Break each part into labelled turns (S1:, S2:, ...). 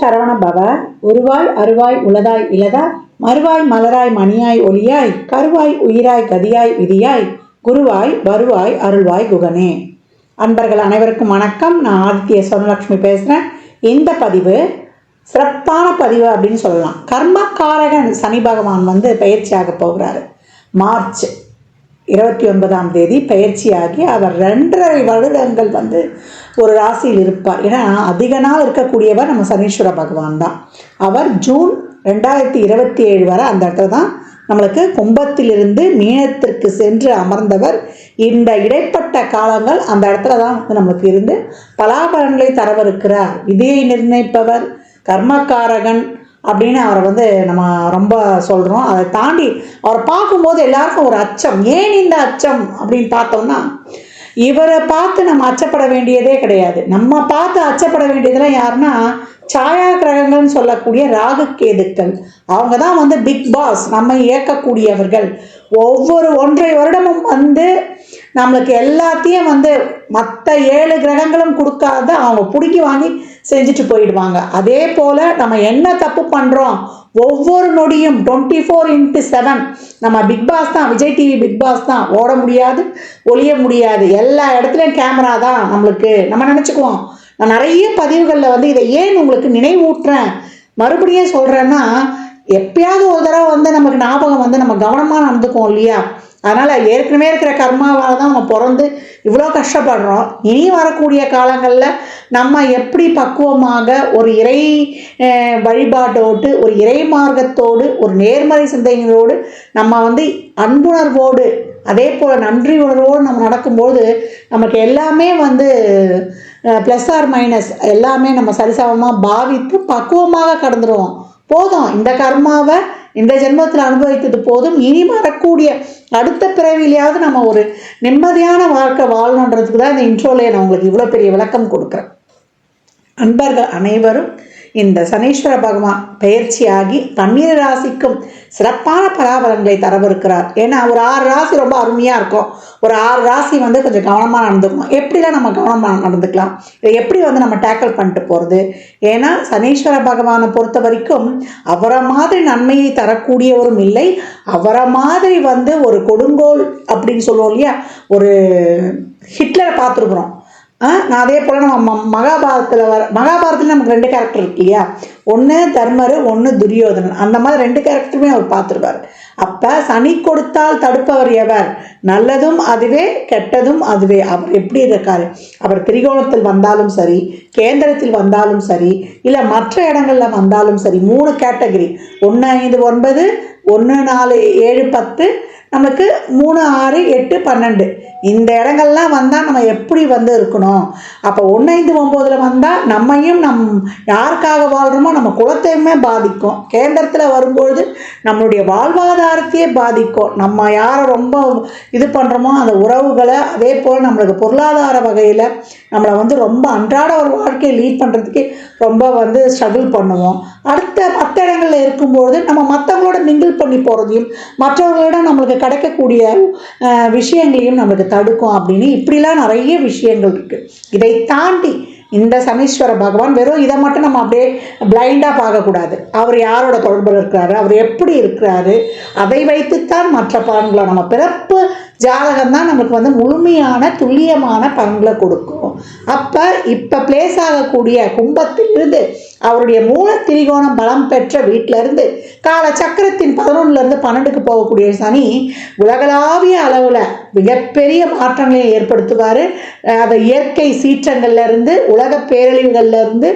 S1: சரவண பவ. உருவாய் அருவாய் உளதாய் இலதாய் மறுவாய் மலராய் மணியாய் ஒளியாய் கருவாய் உயிராய் கதியாய் விதியாய் குருவாய் வருவாய் அருள்வாய் குகனே. அன்பர்கள் அனைவருக்கும் வணக்கம். நான் ஆதித்ய சொர்ணலட்சுமி பேசுகிறேன். இந்த பதிவு சிறப்பான பதிவு அப்படின்னு சொல்லலாம். கர்மக்காரகன் சனி பகவான் பயிற்சியாக போகிறாரு. மார்ச் 29 பயிற்சியாகி அவர் 2.5 வருடங்கள் ஒரு ராசியில் இருப்பார். ஏன்னா அதிக நாள் இருக்கக்கூடியவர் நம்ம சனீஸ்வர பகவான் தான். அவர் ஜூன் 2027 வரை அந்த இடத்துல தான் நம்மளுக்கு கும்பத்திலிருந்து மீனத்திற்கு சென்று அமர்ந்தவர். இந்த இடைப்பட்ட காலங்கள் அந்த இடத்துல தான் நம்மளுக்கு இருந்து பலாபலன்களை தரவிருக்கிறார். விதியை நிர்ணயிப்பவர், கர்மக்காரகன் அப்படின்னு அவரை நம்ம ரொம்ப சொல்கிறோம். அதை தாண்டி அவரை பார்க்கும்போது எல்லாருக்கும் ஒரு அச்சம். ஏன் இந்த அச்சம் அப்படின்னு பார்த்தோம்னா, இவரை பார்த்து நம்ம அச்சப்பட வேண்டியதே கிடையாது. நம்ம பார்த்து அச்சப்பட வேண்டியதெல்லாம் யாருன்னா சாயா கிரகங்கள்னு சொல்லக்கூடிய ராகு கேதுக்கள். அவங்க தான் பிக் பாஸ், நம்ம இயக்கக்கூடியவர்கள். ஒவ்வொரு 1.5 வருடமும் நம்மளுக்கு எல்லாத்தையும் மற்ற 7 கிரகங்களும் கொடுக்காத அவங்க பிடிக்கி வாங்கி செஞ்சுட்டு போயிடுவாங்க. அதே போல் நம்ம என்ன தப்பு பண்ணுறோம், ஒவ்வொரு நொடியும் 24x7 நம்ம பிக் பாஸ் தான். விஜய் டிவி பிக் பாஸ் தான். ஓட முடியாது, ஒளிய முடியாது, எல்லா இடத்துலையும் கேமரா தான் நம்மளுக்கு. நம்ம நினச்சிக்குவோம். நான் நிறைய பதிவுகளில் இதை ஏன் உங்களுக்கு நினைவூட்டுறேன், மறுபடியும் சொல்கிறேன்னா, எப்பயாவது ஒரு தடவை நமக்கு ஞாபகம் நம்ம கவனமாக நடந்துக்குவோம் இல்லையா? அதனால் ஏற்கனவே இருக்கிற கர்மாவால் தான் நம்ம பிறந்து இவ்வளோ கஷ்டப்படுறோம். இனி வரக்கூடிய காலங்களில் நம்ம எப்படி பக்குவமாக ஒரு இறை வழிபாட்டோடு, ஒரு இறை மார்க்கத்தோடு, ஒரு நேர்மறை சிந்தனைகளோடு, நம்ம அன்புணர்வோடு, அதே போல் நன்றி உணர்வோடு நம்ம நடக்கும்போது நமக்கு எல்லாமே ப்ளஸ் ஆர் மைனஸ் எல்லாமே நம்ம சரிசமமாக பாவித்து பக்குவமாக கடந்துடுவோம். போதும், இந்த கர்மாவை இந்த ஜென்மத்தில் அனுபவித்தது போதும். இனி வரக்கூடிய அடுத்த பிறவிலையாவது நம்ம ஒரு நிம்மதியான வாழ்க்கை வாழணுன்றதுக்கு தான் இந்த இன்ட்ரோலே நான் உங்களுக்கு இவ்வளோ பெரிய விளக்கம் கொடுக்குறேன். அன்பர்கள் அனைவரும் இந்த சனீஸ்வர பகவான் பயிற்சியாகி 12 ராசிக்கும் சிறப்பான பலாபலன்களை தரவிருக்கிறார். ஏன்னா ஒரு 6 ராசி ரொம்ப அருமையாக இருக்கும். ஒரு 6 ராசி கொஞ்சம் கவனமாக நடந்துக்கணும். எப்படிலாம் நம்ம கவனமாக நடந்துக்கலாம், இதை எப்படி நம்ம டேக்கிள் பண்ணிட்டு போகிறது? ஏன்னா சனீஸ்வர பகவானை பொறுத்த வரைக்கும் அவரை மாதிரி நன்மையை தரக்கூடியவரும் இல்லை. அவரை மாதிரி ஒரு கொடுங்கோல் அப்படின்னு சொல்லுவோம் இல்லையா, ஒரு ஹிட்லரை பார்த்துருக்குறோம். நான் அதே போல் நம்ம மகாபாரதத்தில் நமக்கு 2 கேரக்டர் இருக்கு இல்லையா, ஒன்று தர்மர், ஒன்று துரியோதனன். அந்த மாதிரி 2 கேரக்டருமே அவர் பார்த்துருவார். அப்போ சனி கொடுத்தால் தடுப்பவர் எவர்? நல்லதும் அதுவே, கெட்டதும் அதுவே. அவர் எப்படி இருக்காரு? அவர் திரிகோணத்தில் வந்தாலும் சரி, கேந்திரத்தில் வந்தாலும் சரி, இல்லை மற்ற இடங்களில் வந்தாலும் சரி, 3 கேட்டகரி, 1, 5, 9, 1, 4, 7, 10, நமக்கு 3, 6, 8, 12 இந்த இடங்கள்லாம் வந்தால் நம்ம எப்படி இருக்கணும்? அப்போ 1, 5, 9 வந்தால் நம்மையும் யாருக்காக வாழ்கிறோமோ நம்ம குலத்தையுமே பாதிக்கும். கேந்திரத்தில் வரும்பொழுது நம்மளுடைய வாழ்வாதாரத்தையே பாதிக்கும். நம்ம யாரை ரொம்ப இது பண்ணுறோமோ அந்த உறவுகளை, அதே போல் நம்மளுக்கு பொருளாதார வகையில் நம்மளை ரொம்ப அன்றாட ஒரு வாழ்க்கையை லீட் பண்ணுறதுக்கு ரொம்ப ஸ்ட்ரகிள் பண்ணுவோம். அடுத்த மற்ற இடங்களில் இருக்கும்பொழுது நம்ம மற்றவங்களோட மிங்கிள் பண்ணி போகிறதையும் மற்றவங்களோட நம்மளுக்கு கிடைக்கக்கூடிய விஷயங்களையும் நம்மளுக்கு தடுக்கும். அப்படின்னு இப்படிலாம் நிறைய விஷயங்கள் இருக்குது. இதை தாண்டி இந்த சனீஸ்வர பகவான் வெறும் இதை மட்டும் நம்ம அப்படியே பிளைண்டாக பார்க்கக்கூடாது. அவர் யாரோட தொடர்பில் இருக்கிறாரு, அவர் எப்படி இருக்கிறாரு, அதை வைத்துத்தான் மற்ற பலன்களை, நம்ம பிறப்பு ஜாதகம் தான் நமக்கு முழுமையான துல்லியமான பலன்களை கொடுக்கும். அப்போ இப்போ பிளேஸ் ஆகக்கூடிய கும்பத்திலிருந்து அவருடைய மூல திரிகோணம் பலம் பெற்ற வீட்டிலேருந்து கால சக்கரத்தின் 11லேருந்து 12க்கு போகக்கூடிய சனி உலகளாவிய அளவில் மிகப்பெரிய மாற்றங்களை ஏற்படுத்துவார். அதை இயற்கை சீற்றங்கள்லேருந்து, உலக பேரழிவுகள்லேருந்து,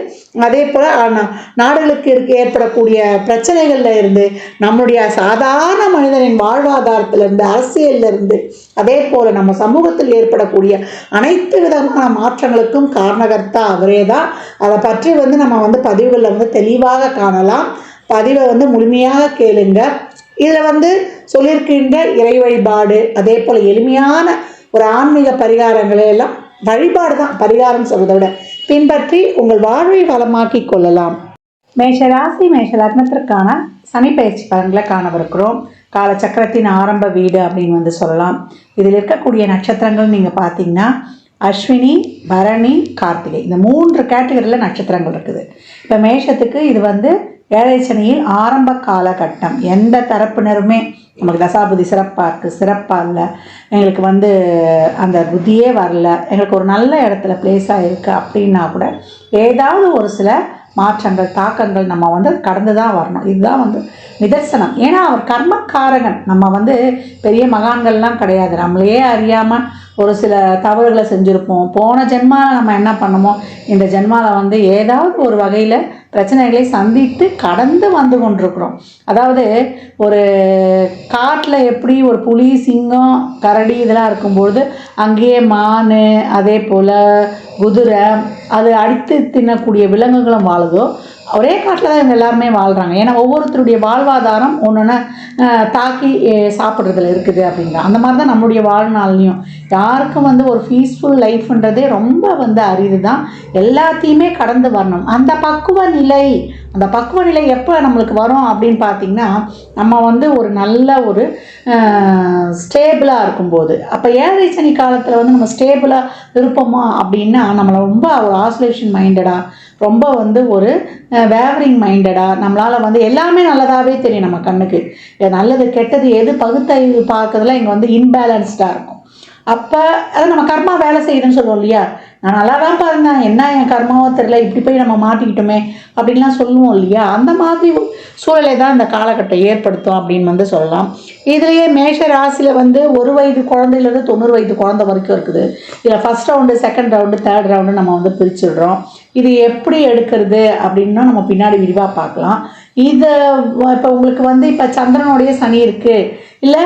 S1: அதே போல் நாடுகளுக்கு ஏற்படக்கூடிய பிரச்சனைகள்ல இருந்து, நம்முடைய சாதாரண மனிதனின் வாழ்வாதாரத்திலிருந்து, அரசியலிருந்து, அதே போல் நம்ம சமூகத்தில் ஏற்படக்கூடிய அனைத்து விதமான மாற்றங்களுக்கும் காரணகர்த்தா அவரே தான். அதை பற்றி நம்ம பதிவுகளில் தெளிவாக காணலாம். பதிவை முழுமையாக கேளுங்க. இதில் சொல்லியிருக்கின்ற இறை வழிபாடு, அதே போல் எளிமையான ஒரு ஆன்மீக பரிகாரங்களை எல்லாம், வழிபாடு தான் பரிகாரம் சொல்வதை விட, பின்பற்றி உங்கள் வாழ்வை வளமாக்கி கொள்ளலாம். மேஷராசி மேஷ லக்னத்திற்கான சனி பயிற்சி பலன்களை காணவிருக்கிறோம். காலச்சக்கரத்தின் ஆரம்ப வீடு அப்படின்னு சொல்லலாம். இதில் இருக்கக்கூடிய நட்சத்திரங்கள் நீங்கள் பார்த்தீங்கன்னா அஸ்வினி, பரணி, கார்த்திகை, இந்த 3 கேட்டகரியில் நட்சத்திரங்கள் இருக்குது. இப்போ மேஷத்துக்கு இது வந்து ஏழரை சனியில் ஆரம்ப காலகட்டம். எந்த தரப்பினருமே நமக்கு தசாபுதி சிறப்பாக இருக்குது, சிறப்பாக இல்லை, எங்களுக்கு வந்து அந்த புத்தியே வரல, எங்களுக்கு ஒரு நல்ல இடத்துல பிளேஸ் ஆகிருக்கு அப்படின்னா கூட ஏதாவது ஒரு சில மாற்றங்கள், தாக்கங்கள் நம்ம வந்து கடந்து தான் வரணும். இதுதான் வந்து நிதர்சனம். ஏன்னா அவர் கர்மக்காரகன். நம்ம வந்து பெரிய மகான்கள்லாம் கிடையாது. நம்மளையே அறியாமல் ஒரு சில தவறுகளை செஞ்சுருப்போம். போன ஜென்மாவில் நம்ம என்ன பண்ணமோ இந்த ஜென்மாவில் வந்து ஏதாவது ஒரு வகையில் பிரச்சனைகளை சந்தித்து கடந்து வந்து கொண்டிருக்கிறோம். அதாவது ஒரு காட்டில் எப்படி ஒரு புலி, சிங்கம், கரடி இதெல்லாம் இருக்கும்பொழுது அங்கேயே மான், அதே போல் குதிரை, அது அடித்து தின்னக்கூடிய விலங்குகளும் வாழுதோ, ஒரே காட்டில் தான் இவங்க எல்லாருமே வாழ்கிறாங்க. ஏன்னா ஒவ்வொருத்தருடைய வாழ்வாதாரம் ஒன்று தாக்கி சாப்பிட்றதுல இருக்குது அப்படிங்கிற அந்த மாதிரி தான் நம்மளுடைய வாழ்நாள்லையும் யாருக்கும் வந்து ஒரு பீஸ்ஃபுல் லைஃப்ன்றதே ரொம்ப வந்து அரிது தான். எல்லாத்தையுமே கடந்து வரணும். அந்த பக்குவ நிலை எப்போ நம்மளுக்கு வரும் அப்படின்னு பார்த்திங்கன்னா, நம்ம வந்து ஒரு நல்ல ஒரு ஸ்டேபிளாக இருக்கும்போது. அப்போ ஏழரை சனி காலத்தில் வந்து நம்ம ஸ்டேபிளாக இருப்போமா அப்படின்னா, நம்மளை ரொம்ப ஒரு ஆசோலேஷன் மைண்டடாக, ரொம்ப வந்து ஒரு வேவரிங் மைண்டடாக, நம்மளால் வந்து எல்லாமே நல்லதாகவே தெரியும் நம்ம கண்ணுக்கு. நல்லது கெட்டது எது பகுத்தறிவு பார்க்கறதுல இங்கே வந்து இன்பேலன்ஸ்டாக இருக்கும். அப்போ அதை நம்ம கர்மா வேலை செய்யுதுன்னு சொல்லுவோம் இல்லையா, நான் நல்லா தான் பாருங்க, என்ன என் கர்மாவோ தெரியல, இப்படி போய் நம்ம மாட்டிக்கிட்டோமே அப்படின்லாம் சொல்லுவோம் இல்லையா. அந்த மாதிரி சூழலை தான் இந்த காலகட்டம் ஏற்படுத்தும் அப்படின்னு வந்து சொல்லலாம். இதுலேயே மேஷ ராசியில் வந்து 1 வயது குழந்தையிலேருந்து 90 வயது குழந்தை வரைக்கும் இருக்குது. இதில் first round, second round, third round நம்ம வந்து பிரிச்சுடுறோம். இது எப்படி எடுக்கிறது அப்படின்னா நம்ம பின்னாடி விரிவாக பார்க்கலாம். இதை இப்போ உங்களுக்கு வந்து இப்போ சந்திரனுடைய சனி இருக்குது, இல்லை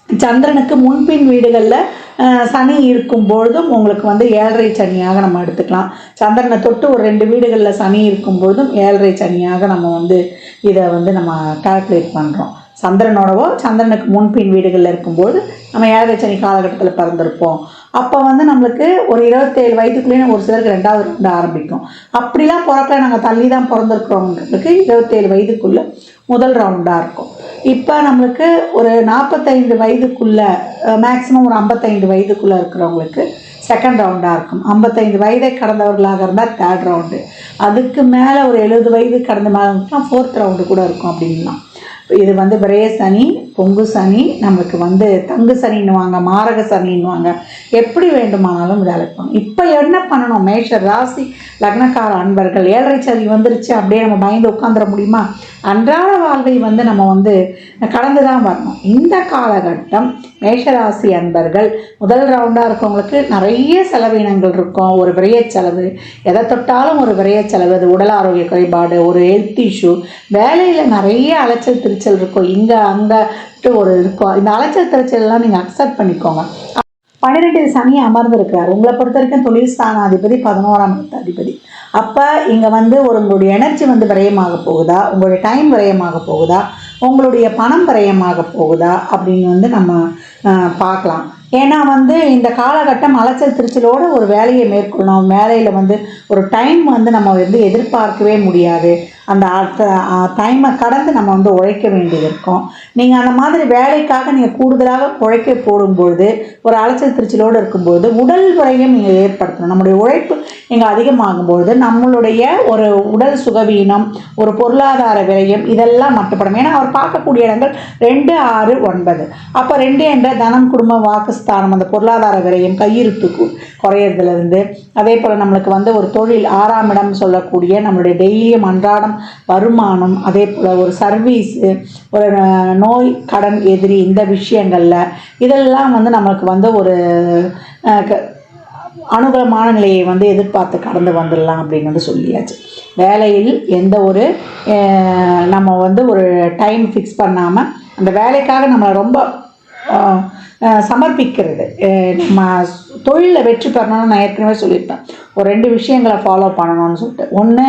S1: சந்திரனுக்கு முன்பின் வீடுகளில் சனி இருக்கும்பொழுதும் உங்களுக்கு வந்து ஏழரை சனியாக நம்ம எடுத்துக்கலாம். சந்திரனை தொட்டு ஒரு 2 வீடுகளில் சனி இருக்கும்பொழுதும் ஏழரை சனியாக நம்ம வந்து இதை வந்து நம்ம கால்குலேட் பண்ணுறோம். சந்திரனுக்கு முன்பின் வீடுகளில் இருக்கும்போது நம்ம ஏழரை சனி காலகட்டத்தில் பிறந்திருப்போம். அப்போ வந்து நம்மளுக்கு ஒரு 27 வயதுக்குள்ளேயே ஒரு சிலருக்கு 2வது ரவுண்டு ஆரம்பிக்கும். அப்படிலாம் பிறக்கல, நாங்கள் தள்ளி தான் பிறந்திருக்கிறவங்களுக்கு 27 வயதுக்குள்ளே முதல் ரவுண்டாக இருக்கும். இப்போ நம்மளுக்கு ஒரு 45 வயதுக்குள்ளே, மேக்ஸிமம் ஒரு 55 வயதுக்குள்ளே இருக்கிறவங்களுக்கு செகண்ட் ரவுண்டாக இருக்கும். 55 வயதை கடந்தவர்களாக இருந்தால் தேர்ட் ரவுண்டு, அதுக்கு மேலே ஒரு 70 வயது கடந்த மேலே ஃபோர்த் ரவுண்டு கூட இருக்கும் அப்படின்லாம். இது வந்து விரய சனி, பொங்கு சனி, நம்மளுக்கு வந்து தங்கு சனின்னுவாங்க, மாரக சனின்னுவாங்க, எப்படி வேண்டுமானாலும் இதை அழைப்போம். இப்போ என்ன பண்ணணும், மேஷ ராசி லக்னக்கார அன்பர்கள் ஏழரை சனி வந்துருச்சு அப்படியே நம்ம பயந்து உட்காந்துட முடியுமா? அன்றாட வாழ்வை வந்து நம்ம வந்து கடந்து தான் வரணும். இந்த காலகட்டம் மேஷராசி அன்பர்கள் முதல் ரவுண்டாக இருக்கவங்களுக்கு நிறைய செலவினங்கள் இருக்கும். ஒரு விரைய செலவு, எதை தொட்டாலும் ஒரு விரைய செலவு, அது உடல் ஆரோக்கிய குறைபாடு, ஒரு ஹெல்த் இஷ்யூ, வேலையில் நிறைய அலைச்சல் திருச்சல் இருக்கும், இங்கே அங்கே ஒரு இருக்கும். இந்த அலைச்சல் திருச்சல்லாம் நீங்கள் அக்செப்ட் பண்ணிக்கோங்க. 12 சனி அமர்ந்திருக்கிறார். உங்களை பொறுத்த வரைக்கும் தொழில் ஸ்தானாதிபதி, 11ஆம் அதிபதி. அப்போ இங்கே வந்து உங்களுடைய எனர்ஜி வந்து விரயமாக போகுதா, உங்களுடைய டைம் விரயமாக போகுதா, உங்களுடைய பணம் விரயமாக போகுதா அப்படின்னு வந்து நம்ம பார்க்கலாம். ஏன்னா வந்து இந்த காலகட்டம் அலைச்சல் திருச்சலோடு ஒரு வேலையை மேற்கொள்ளணும். வேலையில் வந்து ஒரு டைம் வந்து நம்ம வந்து எதிர்பார்க்கவே முடியாது. அந்த டைமை கடந்து நம்ம வந்து உழைக்க வேண்டியது இருக்கும். நீங்கள் அந்த மாதிரி வேலைக்காக நீங்கள் கூடுதலாக உழைக்க போடும்பொழுது, ஒரு அலைச்சல் திருச்சலோடு இருக்கும்பொழுது உடல் விரயம் நீங்கள் ஏற்படுத்தணும். நம்முடைய உழைப்பு இங்கே அதிகமாகும்பொழுது நம்மளுடைய ஒரு உடல் சுகவீனம், ஒரு பொருளாதார விரயம் இதெல்லாம் மட்டுப்படும். ஏன்னா அவர் பார்க்கக்கூடிய இடங்கள் 2, 6, 9. அப்போ 2 என்ற தனம், குடும்ப, வாக்குஸ்தானம், அந்த பொருளாதார விரயம், கையிருப்பு குறையிறதுலேருந்து, அதே போல் நம்மளுக்கு வந்து ஒரு தொழில் 6ஆம் இடம் சொல்லக்கூடிய நம்மளுடைய டெய்லியும் அன்றாடம் வருமானம், அதே போல் ஒரு சர்வீஸு, ஒரு நோய், கடன், எதிரி, இந்த விஷயங்களில் இதெல்லாம் வந்து நம்மளுக்கு வந்து ஒரு அனுகூலமான நிலையை வந்து எதிர்பார்த்து கடந்து வந்துடலாம் அப்படின்னு வந்து சொல்லியாச்சு. வேலையில் எந்த ஒரு நம்ம வந்து ஒரு டைம் ஃபிக்ஸ் பண்ணாமல் அந்த வேலைக்காக நம்மளை ரொம்ப சமர்ப்பிக்கிறது. நம்ம தொழிலில் வெற்றி பெறணும்னு நான் ஏற்கனவே சொல்லியிருப்பேன். ஒரு 2 விஷயங்களை ஃபாலோ பண்ணணும்னு சொல்லிட்டு. ஒன்று,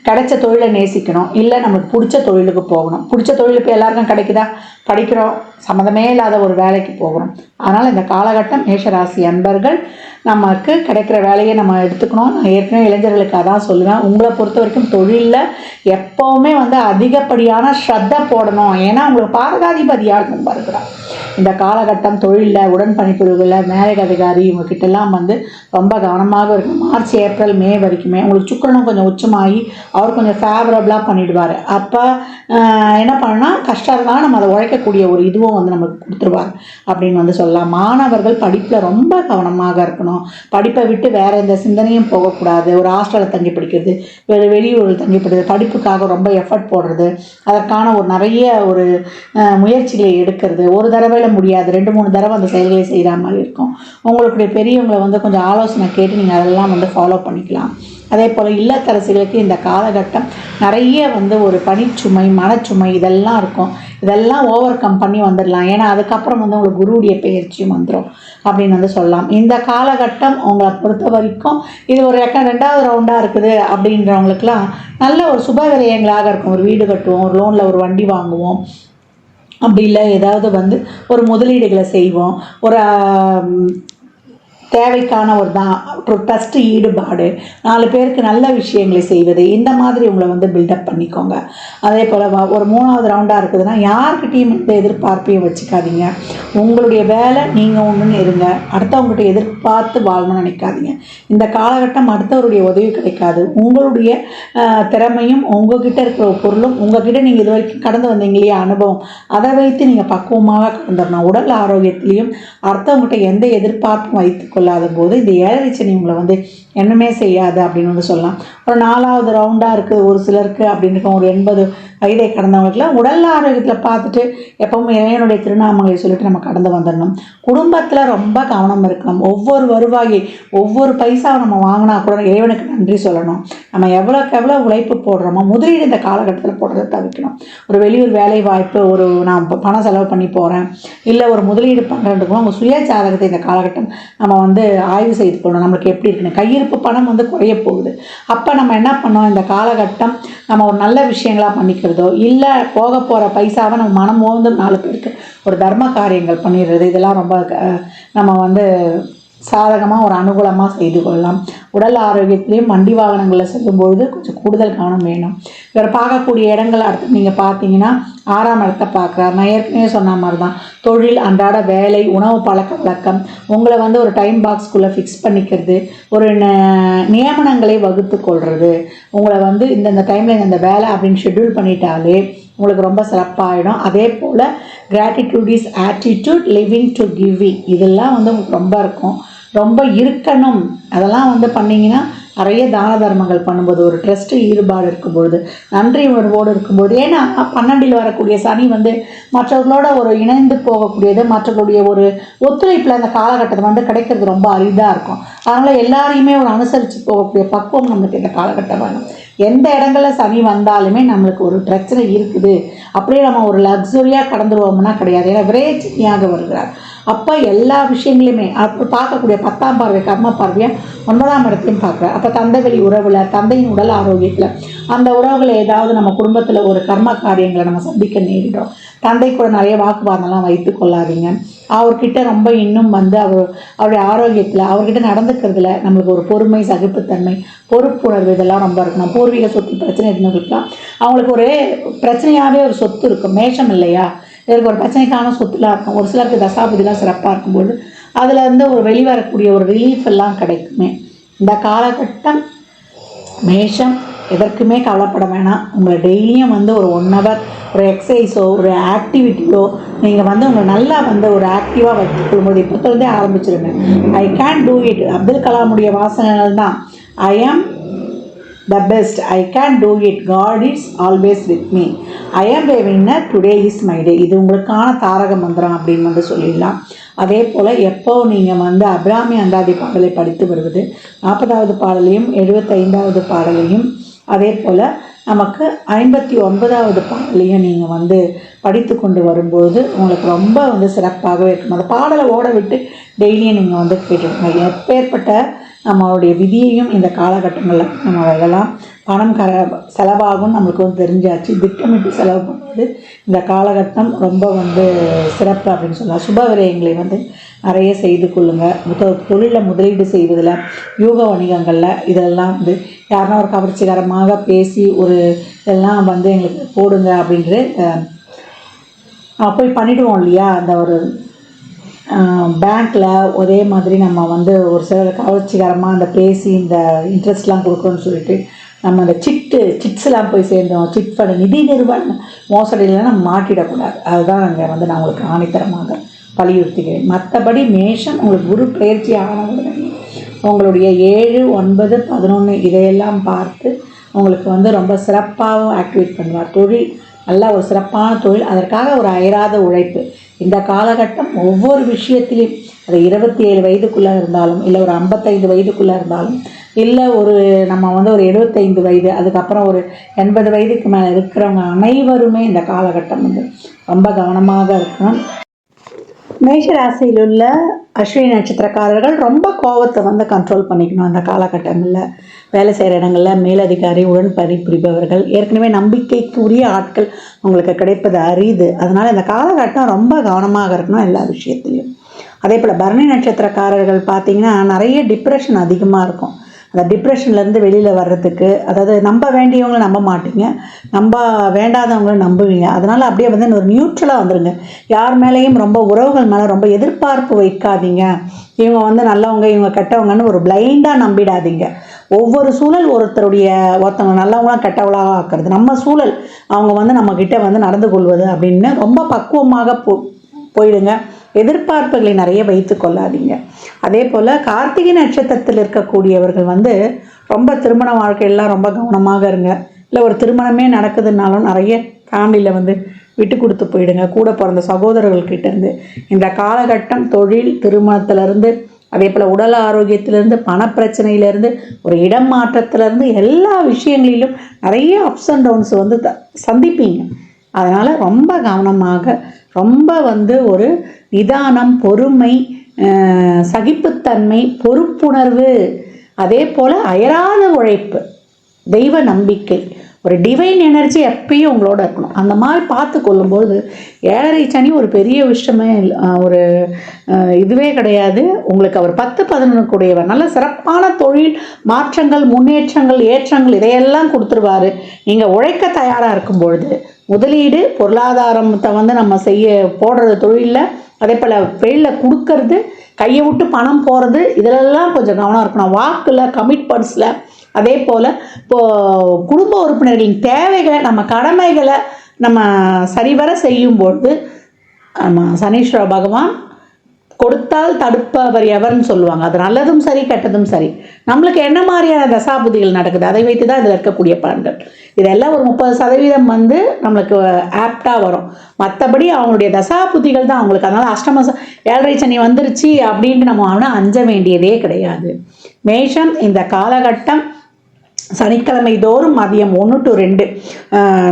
S1: கிடைச்ச தொழிலை நேசிக்கணும், இல்லை நமக்கு பிடிச்ச தொழிலுக்கு போகணும். பிடிச்ச தொழில் இப்போ எல்லாருக்கும் கிடைக்குதா? படிக்கிறோம், சம்மந்தமே இல்லாத ஒரு வேலைக்கு போகிறோம். அதனால் இந்த காலகட்டம் மேஷராசி அன்பர்கள் நமக்கு கிடைக்கிற வேலையை நம்ம எடுத்துக்கணும். நான் ஏற்கனவே இளைஞர்களுக்கு அதான் சொல்லுவேன், உங்களை பொறுத்த வரைக்கும் தொழிலில் எப்போவுமே அதிகப்படியான ஸ்ரத்தை போடணும். ஏன்னா உங்களுக்கு பாரகாதிபதியாக வருகிறார். இந்த காலகட்டம் தொழிலில், உடன்பணிப்புகளில், மேலக அதிகாரி இவங்ககிட்டெல்லாம் ரொம்ப கவனமாக இருக்கணும். மார்ச், ஏப்ரல், மே வரைக்குமே உங்களுக்கு சுக்கிரனும் கொஞ்சம் உச்சமாகி அவர் கொஞ்சம் ஃபேவரபுளாக பண்ணிவிடுவார். அப்போ என்ன பண்ணணும்னா, கஷ்டம் இருந்தால் நம்ம அதை உழைக்கக்கூடிய ஒரு இதுவும் நமக்கு கொடுத்துருவார் அப்படின்னு சொல்லலாம். மாணவர்கள் படிப்பில் ரொம்ப கவனமாக இருக்கணும். படிப்பை விட்டு வேறு எந்த சிந்தனையும் போகக்கூடாது. ஒரு ஹாஸ்டலில் தங்கி படிக்கிறது, வெளியூரில் தங்கி படிக்கிறது, படிப்புக்காக ரொம்ப எஃபர்ட் போடுறது, அதற்கான நிறைய ஒரு முயற்சிகளை எடுக்கிறது. ஒரு தடவையில் முடியாது, 2-3 தடவை அந்த செயல்களை செய்கிற மாதிரி இருக்கும். உங்களுடைய பெரியவங்களை கொஞ்சம் ஆலோசனை கேட்டு நீங்கள் அதெல்லாம் ஃபாலோ பண்ணிக்கலாம். அதே போல் இல்லத்தரசிகளுக்கு இந்த காலகட்டம் நிறைய ஒரு பணிச்சுமை, மனச்சுமை இதெல்லாம் இருக்கும். இதெல்லாம் ஓவர் கம் பண்ணி வந்துடலாம். ஏன்னா அதுக்கப்புறம் உங்களுக்கு குருவுடைய பெயர்ச்சியும் வந்துடும் அப்படின்னு சொல்லலாம். இந்த காலகட்டம் உங்களை பொறுத்த வரைக்கும் இது ஒரு 2வது ரவுண்டாக இருக்குது அப்படின்றவங்களுக்கெல்லாம் நல்ல ஒரு சுப விரயங்களாக இருக்கும். ஒரு வீடு கட்டுவோம், ஒரு லோனில் ஒரு வண்டி வாங்குவோம், அப்படி இல்லை ஏதாவது ஒரு முதலீடுகளை செய்வோம், ஒரு தேவைக்கான ஒரு ட்ரஸ்ட்டு ஈடுபாடு, 4 பேருக்கு நல்ல விஷயங்களை செய்வது, இந்த மாதிரி உங்களை பில்டப் பண்ணிக்கோங்க. அதே போல் ஒரு 3வது ரவுண்டாக இருக்குதுன்னா யார்கிட்டையும் எந்த எதிர்பார்ப்பையும் வச்சுக்காதீங்க. உங்களுடைய வேலை நீங்கள் ஒன்றுன்னு இருங்க. அடுத்தவங்ககிட்ட எதிர்பார்த்து வாழணும்னு நினைக்காதீங்க. இந்த காலகட்டம் அடுத்தவருடைய உதவி கிடைக்காது. உங்களுடைய திறமையும் உங்கள்கிட்ட இருக்கிற பொருளும் உங்கள்கிட்ட நீங்கள் இது வரைக்கும் கடந்து வந்தீங்க இல்லையா அனுபவம், அதை வைத்து நீங்கள் பக்குவமாக கடந்துடணும். உடல் ஆரோக்கியத்திலையும் அடுத்தவங்ககிட்ட எந்த எதிர்பார்ப்பும் வைத்து கொள்ளாத போது இந்த 7 சனி உங்களை என்னமே செய்யாது அப்படின்னு சொல்லலாம். ஒரு 4வது ரவுண்டாக இருக்குது ஒரு சிலருக்கு அப்படின்னு இருக்கும். ஒரு 80 வயதை கடந்தவங்களுக்குலாம் உடல் ஆரோக்கியத்தில் பார்த்துட்டு எப்பவும் இறைவனுடைய திருநாமங்களை சொல்லிட்டு நம்ம கடந்து வந்துடணும். குடும்பத்தில் ரொம்ப கவனம் இருக்கணும். ஒவ்வொரு வருவாயை, ஒவ்வொரு பைசாவை நம்ம வாங்கினா கூட இறைவனுக்கு நன்றி சொல்லணும். நம்ம எவ்வளோக்கு எவ்வளோ உழைப்பு போடுறோமோ முதலீடு இந்த காலகட்டத்தில் போடுறதை தவிர்க்கணும். ஒரு வெளியூர் வேலை வாய்ப்பு, ஒரு நான் பணம் செலவு பண்ணி போகிறேன், இல்லை ஒரு முதலீடு பண்ணுறதுக்கும் அவங்க சுய ஜாதகத்தை இந்த காலகட்டம் நம்ம ஆய்வு செய்து கொள்ளணும். நம்மளுக்கு எப்படி இருக்குன்னு கையிருப்பு பணம் குறைய போகுது. அப்போ நம்ம என்ன பண்ணோம், இந்த காலகட்டம் நம்ம ஒரு நல்ல விஷயங்களாக பண்ணிக்கிறதோ, இல்லை போக போகிற பைசாவை நம்ம மனம் மோந்து 4 பேருக்கு ஒரு தர்ம காரியங்கள் பண்ணிடுறது, இதெல்லாம் ரொம்ப நம்ம சாதகமாக ஒரு அனுகூலமாக செய்து கொள்ளலாம். உடல் ஆரோக்கியத்திலையும் வண்டி வாகனங்களில் செல்லும்பொழுது கொஞ்சம் கூடுதல் கவனம் வேணும். இவர் பார்க்கக்கூடிய இடங்கள் அடுத்து நீங்கள் பார்த்தீங்கன்னா 6ஆம் இடத்தை பார்க்குறாரு. நான் ஏற்கனவே சொன்ன மாதிரி தான் தொழில், அன்றாட வேலை, உணவு பழக்க வழக்கம், உங்களை ஒரு டைம் பாக்ஸ்குள்ளே ஃபிக்ஸ் பண்ணிக்கிறது, ஒரு நியமனங்களை வகுத்து கொள்வது, உங்களை இந்த டைமில் இந்த வேலை அப்படின்னு ஷெட்யூல் பண்ணிட்டாலே உங்களுக்கு ரொம்ப சிறப்பாகிடும். அதே போல் gratitude is attitude, living to giving, இதெல்லாம் உங்களுக்கு ரொம்ப இருக்கும், ரொம்ப இருக்கணும். அதெல்லாம் பண்ணிங்கன்னா நிறைய தான தர்மங்கள் பண்ணும்போது, ஒரு ட்ரஸ்ட்டு ஈடுபாடு இருக்கும்பொழுது, நன்றி உணர்வோடு இருக்கும்போது, ஏன்னா 12ல் வரக்கூடிய சனி மற்றவர்களோட ஒரு இணைந்து போகக்கூடியது, மற்றவர்களுடைய ஒரு ஒத்துழைப்பில் அந்த காலகட்டத்தை கிடைக்கிறது ரொம்ப அரிதாக இருக்கும். அதனால் எல்லாரையுமே ஒரு அனுசரித்து போகக்கூடிய பக்குவம் நம்மளுக்கு இந்த காலகட்டம் வேணும். எந்த இடங்களில் சனி வந்தாலுமே நம்மளுக்கு ஒரு பிரச்சனை இருக்குது, அப்படியே நம்ம ஒரு லக்ஸுரியாக கடந்துருவோம்னா கிடையாது. ஏன்னா விரைச்சியாக வருகிறார். அப்போ எல்லா விஷயங்களையுமே அப்போ பார்க்கக்கூடிய 10ஆம் பார்வை கர்ம பார்வையாக 9ஆம் இடத்தையும் பார்க்குறார். அப்போ தந்தை வழி உறவில், தந்தையின் உடல் ஆரோக்கியத்தில், அந்த உறவுகளை ஏதாவது நம்ம குடும்பத்தில் ஒரு கர்ம காரியங்களை நம்ம சந்திக்க நேரிடும். தந்தை கூட நிறைய வாக்குவாதம்லாம் வைத்து கொள்ளாதீங்க. அவர்கிட்ட ரொம்ப இன்னும் அவருடைய ஆரோக்கியத்தில், அவர்கிட்ட நடந்துக்கிறதுல நம்மளுக்கு ஒரு பொறுமை, சகிப்புத்தன்மை, பொறுப்புணர்வு இதெல்லாம் ரொம்ப இருக்கணும். பூர்வீக சொத்து பிரச்சனை இருந்தவங்களுக்குலாம் அவங்களுக்கு ஒரு பிரச்சனையாகவே ஒரு சொத்து இருக்கும். மேஷம் இல்லையா, இதற்கு ஒரு பிரச்சனைக்கான சொத்துலாம் இருக்கும். ஒரு சிலருக்கு தசாபதிலாம் சிறப்பாக இருக்கும்போது அதில் ஒரு வெளிவரக்கூடிய ஒரு ரிலீஃப் எல்லாம் கிடைக்குமே. இந்த காலகட்டம் மேஷம் எதற்குமே கவலைப்பட வேணாம். உங்களை டெய்லியும் ஒரு 1 ஹவர் ஒரு எக்ஸசைஸோ ஒரு ஆக்டிவிட்டியோ நீங்கள் உங்களை நல்லா ஒரு ஆக்டிவாக வைத்துக்கொள்ளும்போது இப்போத்தே ஆரம்பிச்சிருங்க. I can do it, Abdul கலாமுடைய வாசகங்கள் தான். ஐ ஆம் the best, I can do it, God is always with me, I am a winner, today is my day. இது உங்களுக்கான தாரக மந்திரம் அப்படின்னு சொல்லிடலாம். அதே போல் எப்போ நீங்கள் அபிராமி அந்தாதி பாடலை படித்து வருவது, 40வது பாடலையும் 75வது பாடலையும், அதே போல் நமக்கு 59வது பாடலையும் நீங்கள் படித்து கொண்டு வரும்போது உங்களுக்கு ரொம்ப சிறப்பாகவே இருக்கும். அந்த பாடலை ஓட விட்டு டெய்லியும் நீங்கள் கேட்டுருங்க. எப்பேற்பட்ட நம்மளுடைய விதியையும் இந்த காலகட்டங்களில் நம்ம வரலாம். பணம் செலவாகும் நம்மளுக்கு வந்து தெரிஞ்சாச்சு. திட்டமிட்டு செலவு பண்ணுவது இந்த காலகட்டம் ரொம்ப வந்து சிறப்பு அப்படின்னு சொல்லலாம். சுப விரயங்களை வந்து நிறைய செய்து கொள்ளுங்கள். தொழிலில் முதலீடு செய்வதில், யூக வணிகங்களில் இதெல்லாம் வந்து யாருன்னா ஒரு கவர்ச்சிகரமாக பேசி ஒரு இதெல்லாம் வந்து எங்களுக்கு போடுங்க அப்படின்ட்டு போய் பண்ணிவிடுவோம் இல்லையா. அந்த ஒரு பேங்க்கில் ஒரே மாதிரி நம்ம வந்து ஒரு சிலர் கவர்ச்சிகரமாக அந்த பேசி இந்த இன்ட்ரெஸ்ட்லாம் கொடுக்குறோன்னு சொல்லிட்டு நம்ம அந்த சிட்ஸ்லாம் போய் சேர்ந்தோம். சிட் ஃபண்ட் நிதி நிறுவன மோசடியில் நம்ம மாட்டிடக்கூடாது. அதுதான் அங்கே வந்து நான் உங்களுக்கு ஆணித்தரமாக வலியுறுத்துகிறேன். மற்றபடி மேஷம் உங்களுக்கு குரு பயிற்சி ஆனவுடனே உங்களுடைய 7, 9, 11 இதையெல்லாம் பார்த்து உங்களுக்கு வந்து ரொம்ப சிறப்பாகவும் ஆக்டிவேட் பண்ணுவார். தொழில் நல்ல ஒரு சிறப்பான தொழில், அதற்காக ஒரு அயராத உழைப்பு. இந்த காலகட்டம் ஒவ்வொரு விஷயத்திலையும் அது 27 வயதுக்குள்ளே இருந்தாலும், இல்லை ஒரு 55 வயதுக்குள்ளே இருந்தாலும், இல்லை ஒரு நம்ம வந்து ஒரு 75 வயது, அதுக்கப்புறம் ஒரு 80 வயதுக்கு மேலே இருக்கிறவங்க அனைவருமே இந்த காலகட்டம் வந்து ரொம்ப கவனமாக இருக்கணும். மேஷராசியில் உள்ள அஸ்வினி நட்சத்திரக்காரர்கள் ரொம்ப கோபத்தை வந்து கண்ட்ரோல் பண்ணிக்கணும். அந்த காலகட்டங்களில் வேலை செய்கிற இடங்களில் மேலதிகாரி உடன் பணிபுரிபவர்கள் ஏற்கனவே நம்பிக்கைக்குரிய ஆட்கள் உங்களுக்கு கிடைப்பது அரிது. அதனால் இந்த காலகட்டம் ரொம்ப கவனமாக இருக்கணும் எல்லா விஷயத்துலையும். அதே போல் பரணி நட்சத்திரக்காரர்கள் பார்த்திங்கன்னா நிறைய டிப்ரெஷன் அதிகமாக இருக்கும். அந்த டிப்ரெஷன்லேருந்து வெளியில் வர்றதுக்கு, அதாவது நம்ப வேண்டியவங்களை நம்ப மாட்டீங்க, நம்ப வேண்டாதவங்களை நம்புவீங்க. அதனால் அப்படியே வந்து ஒரு நியூட்ரலாக வந்துடுங்க. யார் மேலேயும் ரொம்ப உறவுகள் மேலே ரொம்ப எதிர்பார்ப்பு வைக்காதீங்க. இவங்க வந்து நல்லவங்க இவங்க கெட்டவங்கன்னு ஒரு பிளைண்டாக நம்பிடாதீங்க. ஒவ்வொரு சூழல் ஒருத்தவங்க நல்லவங்களாம் கெட்டவளாக ஆக்குறது நம்ம சூழல். அவங்க வந்து நம்மக்கிட்ட வந்து நடந்து கொள்வது அப்படின்னு ரொம்ப பக்குவமாக போயிடுங்க. எதிர்பார்ப்புகளை நிறைய வைத்து கொள்ளாதீங்க. அதே போல் கார்த்திகை நட்சத்திரத்தில் இருக்கக்கூடியவர்கள் வந்து ரொம்ப திருமண வாழ்க்கையெல்லாம் ரொம்ப கவனமாக இருங்க. இல்லை ஒரு திருமணமே நடக்குதுன்னாலும் நிறைய ஃபேமிலியில் வந்து விட்டு கொடுத்து போயிடுங்க. கூட பிறந்த சகோதரர்கள்கிட்டேருந்து இந்த காலகட்டம் தொழில், திருமணத்திலேருந்து, அதே போல் உடல் ஆரோக்கியத்திலேருந்து, பணப்பிரச்சனையிலேருந்து, ஒரு இடம் மாற்றத்திலேருந்து எல்லா விஷயங்களிலும் நிறைய அப்ஸ் அண்ட் டவுன்ஸ் வந்து சந்திப்பீங்க. அதனால் ரொம்ப கவனமாக, ரொம்ப வந்து ஒரு நிதானம், பொறுமை, சகிப்புத்தன்மை, பொறுப்புணர்வு, அதே போல் அயராத உழைப்பு, தெய்வ நம்பிக்கை, ஒரு டிவைன் எனர்ஜி எப்பயும் உங்களோட இருக்கணும். அந்த மாதிரி பார்த்து கொள்ளும்போது 7.5 சனி ஒரு பெரிய விஷயமே ஒரு இதுவே கிடையாது. உங்களுக்கு அவர் 10-11 கூடியவர். நல்ல சிறப்பான தொழில் மாற்றங்கள், முன்னேற்றங்கள், ஏற்றங்கள் இதையெல்லாம் கொடுத்துருவார். நீங்கள் உழைக்க தயாராக இருக்கும்பொழுது முதலீடு, பொருளாதாரத்தை வந்து நம்ம போடுறது தொழிலில், அதே போல் வெளியில் கொடுக்கறது, கையை விட்டு பணம் போகிறது, இதிலெல்லாம் கொஞ்சம் கவனம் இருக்கணும். வாக்கில், கமிட்மெண்ட்ஸில், அதே போல் இப்போது குடும்ப உறுப்பினர்களின் தேவைகளை, நம்ம கடமைகளை நம்ம சரிவர செய்யும்போது நம்ம சனீஸ்வர பகவான் கொடுத்தால் தடுப்பவர் எவர்னு சொல்லுவாங்க. அது நல்லதும் சரி, கெட்டதும் சரி. நம்மளுக்கு என்ன மாதிரியான தசாபுதிகள் நடக்குது அதை வைத்து தான் இதில் இருக்கக்கூடிய பலன்கள். இதெல்லாம் ஒரு 30% வந்து நம்மளுக்கு ஆப்டாக வரும். மற்றபடி அவங்களுடைய தசாபுதிகள் தான் அவங்களுக்கு. அதனால் 7.5 சனி வந்துருச்சு அப்படின்ட்டு நம்ம அவனை அஞ்ச வேண்டியதே கிடையாது. மேஷம் இந்த காலகட்டம் சனிக்கிழமை தோறும் மதியம் 1 to 2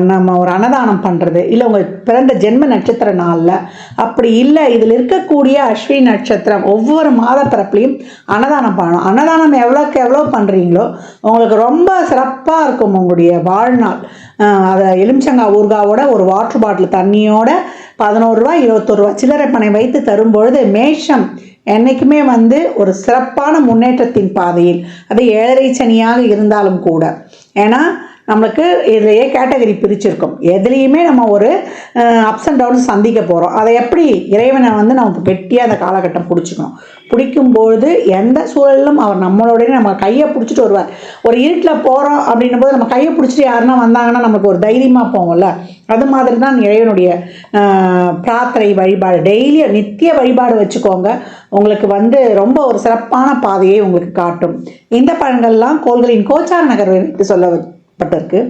S1: நம்ம ஒரு அன்னதானம் பண்ணுறது, இல்லை உங்கள் பிறந்த ஜென்ம நட்சத்திர நாளில், அப்படி இல்லை இதில் இருக்கக்கூடிய அஸ்வினி நட்சத்திரம் ஒவ்வொரு மாத பிறப்புலையும் அன்னதானம் பண்ணணும். அன்னதானம் எவ்வளோக்கு எவ்வளோ பண்ணுறீங்களோ உங்களுக்கு ரொம்ப சிறப்பாக இருக்கும் உங்களுடைய வாழ்நாள். அதை எலுமிச்சங்காய் ஊறுகாவோட ஒரு வாட்டர் பாட்டில் தண்ணியோட 11 ரூபா 21 ரூபா சில்லறை பணை வைத்து தரும்பொழுது மேஷம் என்றைக்குமே வந்து ஒரு சிறப்பான முன்னேற்றத்தின் பாதையில், அது 7.5 சனியாக இருந்தாலும் கூட. ஏன்னா நம்மளுக்கு இதிலேயே கேட்டகரி பிரிச்சிருக்கோம். எதுலேயுமே நம்ம ஒரு அப்ஸ் அண்ட் டவுன்ஸ் சந்திக்க போகிறோம். அதை எப்படி இறைவனை வந்து நம்ம வெட்டியாக அந்த காலகட்டம் பிடிச்சிக்கணும். பிடிக்கும்பொழுது எந்த சூழலிலும் அவர் நம்மளோடய நம்ம கையை பிடிச்சிட்டு வருவார். ஒரு இருட்டில் போகிறோம் அப்படின்னும் போது நம்ம கையை பிடிச்சிட்டு யாருன்னா வந்தாங்கன்னா நமக்கு ஒரு தைரியமாக போவோம்ல. அது மாதிரி தான் இறைவனுடைய பிரார்த்தனை வழிபாடு, டெய்லி நித்திய வழிபாடு வச்சுக்கோங்க. உங்களுக்கு வந்து ரொம்ப ஒரு சிறப்பான பாதையை உங்களுக்கு காட்டும். இந்த பலன்கள்லாம் கோள்களின் கோச்சார நகர்வை வைத்து பட்டிருக்கு.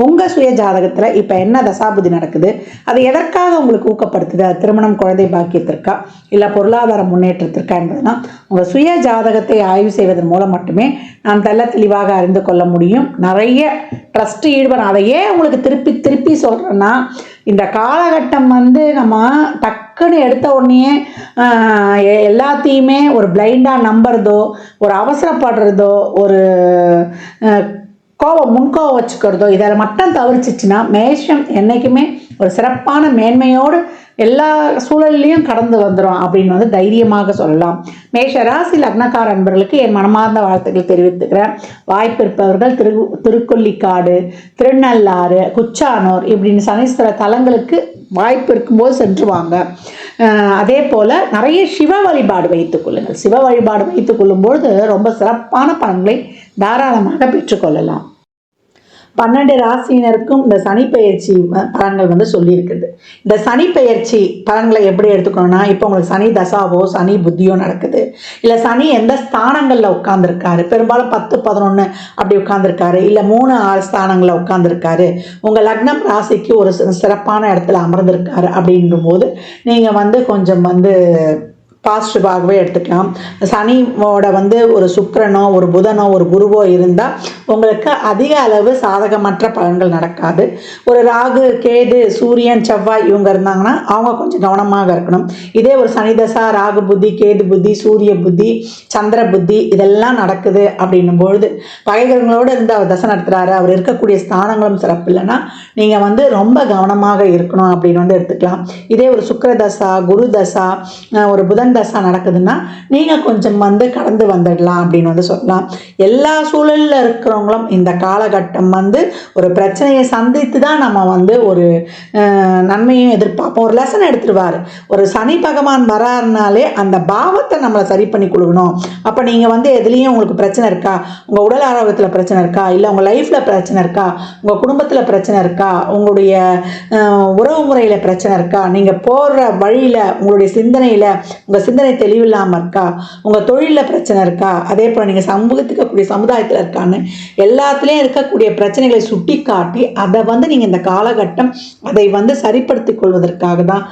S1: உங்கள் சுய ஜாதகத்தில் இப்போ என்ன தசாபுதி நடக்குது, அது எதற்காக உங்களுக்கு ஊக்கப்படுத்துது, அது திருமணம், குழந்தை பாக்கியத்திற்கா இல்லை பொருளாதார முன்னேற்றத்திற்கா என்பதெல்லாம் உங்கள் சுய ஜாதகத்தை ஆய்வு செய்வதன் மூலம் மட்டுமே நாம் தெளிவாக அறிந்து கொள்ள முடியும். நிறைய ட்ரஸ்ட் ஈடுபடும். அதையே உங்களுக்கு திருப்பி திருப்பி சொல்கிறேன்னா, இந்த காலகட்டம் நம்ம டக்குன்னு எடுத்த உடனே எல்லாத்தையுமே ஒரு பிளைண்டாக நம்புறதோ, ஒரு அவசரப்படுறதோ, ஒரு முன்கோவம் வச்சுக்கிறதோ, இதில் மட்டும் தவிர்த்துச்சுன்னா மேஷம் என்றைக்குமே ஒரு சிறப்பான மேன்மையோடு எல்லா சூழல்லையும் கடந்து வந்துடும் அப்படின்னு தைரியமாக சொல்லலாம். மேஷ ராசி லக்னக்கார அன்பர்களுக்கு என் மனமார்ந்த வாழ்த்துக்கள் தெரிவித்துக்கிறேன். வாய்ப்பு இருப்பவர்கள் திருக்கொல்லிக்காடு, திருநள்ளாறு, குச்சானூர் இப்படின்னு சனீஸ்வர தலங்களுக்கு வாய்ப்பு இருக்கும்போது சென்று வாங்க. அதே போல் நிறைய சிவ வழிபாடு வைத்துக் கொள்ளுங்கள். சிவ வழிபாடு வைத்துக் கொள்ளும்பொழுது ரொம்ப சிறப்பான பலன்களை தாராளமாக பெற்றுக்கொள்ளலாம். 12 ராசியினருக்கும் இந்த சனி பெயர்ச்சி பலன்கள் சொல்லியிருக்குது. இந்த சனி பெயர்ச்சி பலன்களை எப்படி எடுத்துக்கணும்னா, இப்போ உங்களுக்கு சனி தசாவோ சனி புத்தியோ நடக்குது, இல்லை சனி எந்த ஸ்தானங்களில் உட்காந்துருக்காரு, பெரும்பாலும் 10, 11 அப்படி உட்காந்துருக்காரு, இல்லை 3, 6 ஸ்தானங்களில் உட்காந்துருக்காரு, உங்கள் லக்னம் ராசிக்கு ஒரு சிறப்பான இடத்துல அமர்ந்திருக்காரு அப்படின்றும் போது நீங்கள் கொஞ்சம் பாசிட்டிவாகவே எடுத்துக்கலாம். சனியோட ஒரு சுக்கிரனோ ஒரு புதனோ ஒரு குருவோ இருந்தால் உங்களுக்கு அதிக அளவு சாதகமற்ற பலன்கள் நடக்காது. ஒரு ராகு, கேது, சூரியன், செவ்வாய் இவங்க இருந்தாங்கன்னா அவங்க கொஞ்சம் கவனமாக இருக்கணும். இதே ஒரு சனி தசா, ராகு புத்தி, கேது புத்தி, சூரிய புத்தி, சந்திர புத்தி இதெல்லாம் நடக்குது அப்படின்னும் பொழுது பகைகளோடு இருந்து அவர் தசை நடத்துகிறாரு, அவர் இருக்கக்கூடிய ஸ்தானங்களும் சிறப்பு இல்லைன்னா நீங்கள் ரொம்ப கவனமாக இருக்கணும் அப்படின்னு எடுத்துக்கலாம். இதே ஒரு சுக்கிர தசா, குரு தசா, ஒரு புதன் தசா நடக்குதுன்னா நீங்கள் கொஞ்சம் கடந்து வந்துடலாம் அப்படின்னு சொல்லலாம். எல்லா சூழலில் இருக்கிறவங்களும் இந்த காலகட்டம் ஒரு பிரச்சனையை சந்தித்து தான் நம்ம ஒரு நன்மையும் எதிர்பார்ப்போம். ஒரு லெசன் எடுத்துருவார். ஒரு சனி பகவான் வராருனாலே அந்த பாவத்தை நம்மளை சரி பண்ணி கொடுக்கணும். அப்போ நீங்கள் எதுலேயும் உங்களுக்கு பிரச்சனை இருக்கா, உங்கள் உடல் ஆரோக்கியத்தில் பிரச்சனை இருக்கா, இல்லை உங்கள் லைஃப்பில் பிரச்சனை இருக்கா, உங்கள் குடும்பத்தில் பிரச்சனை இருக்கா, உங்களுடைய உறவு முறையில் பிரச்சனை இருக்கா, நீங்கள் போகிற வழியில் உங்களுடைய சிந்தனையில் உங்கள் சிந்தனை தெளிவில்லாமல் இருக்கா, உங்கள் தொழிலில் பிரச்சனை இருக்கா, அதே போல் நீங்கள் சமூகத்துக்கக்கூடிய சமுதாயத்தில் இருக்கான்னு எல்லாத்துலேயும் இருக்கக்கூடிய பிரச்சனைகளை சுட்டி காட்டி அதை நீங்கள் இந்த காலகட்டம் அதை சரிப்படுத்தி கொள்வதற்காக தான்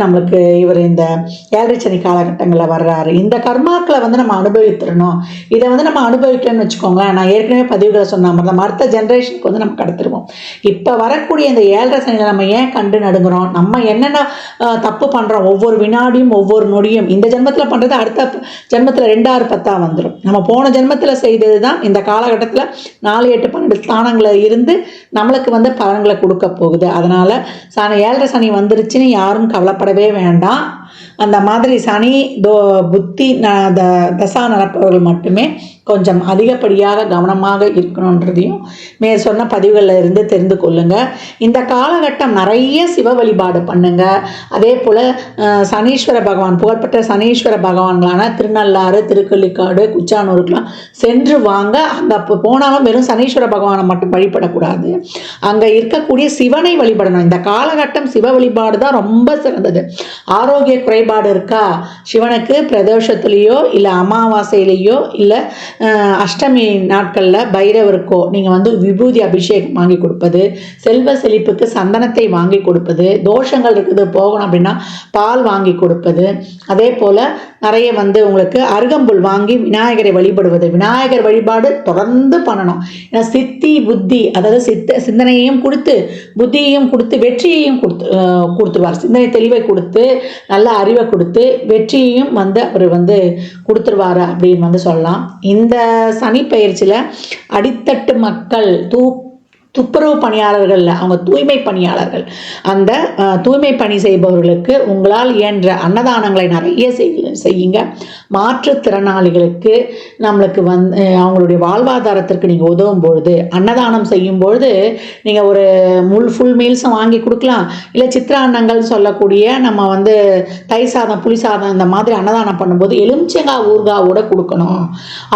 S1: நம்மளுக்கு இவர் இந்த 7 சனி காலகட்டங்களில் வர்றாரு. இந்த கர்மாக்களை நம்ம அனுபவித்துடணும். இதை நம்ம அனுபவிக்கணும்னு வச்சுக்கோங்களேன், நான் ஏற்கனவே பதிவுகளை சொன்ன மாதிரி தான் அடுத்த ஜென்ரேஷனுக்கு நம்ம கடத்திடுவோம். இப்போ வரக்கூடிய இந்த 7 சனியில் நம்ம ஏன் கண்டு நடுங்குறோம், நம்ம என்னென்ன தப்பு பண்ணுறோம், ஒவ்வொரு வினாடியும் ஒவ்வொரு நொடியும் இந்த ஜென்மத்தில் பண்ணுறது அடுத்த ஜென்மத்தில் 2, 6, 10 வந்துடும். நம்ம போன ஜென்மத்தில் செய்தது தான் இந்த காலகட்டத்தில் 4, 8, 12 ஸ்தானங்களில் இருந்து நம்மளுக்கு பலன்களை கொடுக்க போகுது. அதனால் 7 சனி வந்துருச்சுன்னு யாரும் கவலைப்படவே வேண்டாம். அந்த மாதிரி சனி புத்தி தசா நடப்பவர்கள் மட்டுமே கொஞ்சம் அதிகப்படியாக கவனமாக இருக்கணுன்றதையும் மேற் சொன்ன பதிவுகளில் இருந்து தெரிந்து கொள்ளுங்கள். இந்த காலகட்டம் நிறைய சிவ வழிபாடு பண்ணுங்க. அதே போல் சனீஸ்வர பகவான், புகழ்பெற்ற சனீஸ்வர பகவான்களான திருநள்ளாறு, திருக்கொல்லிக்காடு, குச்சானூருக்கெலாம் சென்று வாங்க. அங்கே போனாலும் வெறும் சனீஸ்வர பகவானை மட்டும் வழிபடக்கூடாது, அங்கே இருக்கக்கூடிய சிவனை வழிபடணும். இந்த காலகட்டம் சிவ வழிபாடு தான் ரொம்ப சிறந்தது. ஆரோக்கிய குறைபாடு இருக்கா, சிவனுக்கு பிரதோஷத்துலேயோ இல்லை அமாவாசையிலேயோ இல்லை அஷ்டமி நாட்களில் பைரவருக்கோ நீங்கள் விபூதி அபிஷேகம் வாங்கி கொடுப்பது, செல்வ செழிப்புக்கு சந்தனத்தை வாங்கி கொடுப்பது, தோஷங்கள் இருக்குது போகணும் அப்படின்னா பால் வாங்கி கொடுப்பது, அதே போல் நிறைய உங்களுக்கு அருகம்புல் வாங்கி விநாயகரை வழிபடுவது. விநாயகர் வழிபாடு தொடர்ந்து பண்ணணும். ஏன்னா சித்தி புத்தி, அதாவது சிந்தனையையும் கொடுத்து புத்தியையும் கொடுத்து வெற்றியையும் கொடுத்துருவார். சிந்தனை தெளிவை கொடுத்து நல்ல அறிவை கொடுத்து வெற்றியையும் அவர் கொடுத்துருவார் அப்படின்னு சொல்லலாம். இந்த சனி பயிற்சியில் அடித்தட்டு மக்கள் துப்புரவு பணியாளர்கள், அவங்க தூய்மை பணியாளர்கள், அந்த தூய்மை பணி செய்பவர்களுக்கு உங்களால் இயன்ற அன்னதானங்களை நிறைய செய்யுங்க. மாற்றுத்திறனாளிகளுக்கு நம்மளுக்கு அவங்களுடைய வாழ்வாதாரத்திற்கு நீங்கள் உதவும் பொழுது, அன்னதானம் செய்யும் பொழுது நீங்கள் ஒரு ஃபுல் மீல்ஸும் வாங்கி கொடுக்கலாம். இல்லை சித்திரான்னங்கள் சொல்லக்கூடிய நம்ம தயிர் சாதம், புளி சாதம் இந்த மாதிரி அன்னதானம் பண்ணும்போது எலுமிச்சங்காய் ஊறுகாவோட கொடுக்கணும்.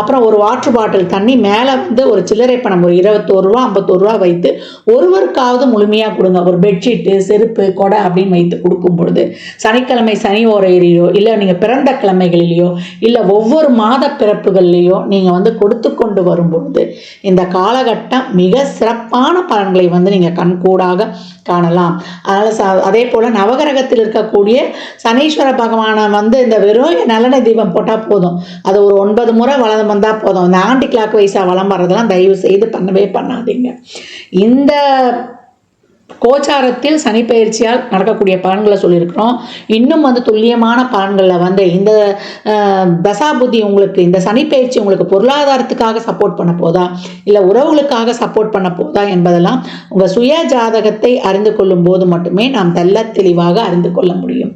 S1: அப்புறம் ஒரு வாட்டர் பாட்டில் தண்ணி மேலே ஒரு சில்லறை பணம் ஒரு 21 ரூபா 51 ரூபா வைத்து ஒருவருக்காவது முழுமையாக கொடுங்க. ஒரு பெட்ஷீட்டு, செருப்பு, கொடை அப்படின்னு வைத்து கொடுக்கும் பொழுது சனிக்கிழமை சனி ஓரையிலையோ இல்லை நீங்கள் பிறந்த கிழமைகளிலேயோ இல்லை ஒவ்வொரு மாத பிறப்புகள்லையோ நீங்கள் வந்து கொடுத்து கொண்டு வரும்பொழுது இந்த காலகட்டம் மிக சிறப்பான பலன்களை வந்து நீங்கள் கண்கூடாக காணலாம். அதனால் அதே போல் நவகிரகத்தில் இருக்கக்கூடிய சனீஸ்வர பகவானை வந்து இந்த வெறும் நல்லெண்ணெய் தீபம் போட்டால் போதும். அது ஒரு 9 முறை வளம் வந்தால் போதும். இந்த ஆன்டி கிளாக் வைஸாக வளம் வர்றதெல்லாம் தயவு செய்து பண்ணவே பண்ணாதீங்க. இந்த கோச்சாரத்தில் சனி பயிற்சியால் நடக்கக்கூடிய பலன்களை சொல்லியிருக்கிறோம். இன்னும் வந்து துல்லியமான பலன்களில் வந்து இந்த தசாபுத்தி உங்களுக்கு, இந்த சனி பயிற்சி உங்களுக்கு பொருளாதாரத்துக்காக சப்போர்ட் பண்ண போதா இல்லை உறவுகளுக்காக சப்போர்ட் பண்ண போதா என்பதெல்லாம் உங்கள் சுய ஜாதகத்தை அறிந்து கொள்ளும் போது மட்டுமே நாம் தெல்ல தெளிவாக அறிந்து கொள்ள முடியும்.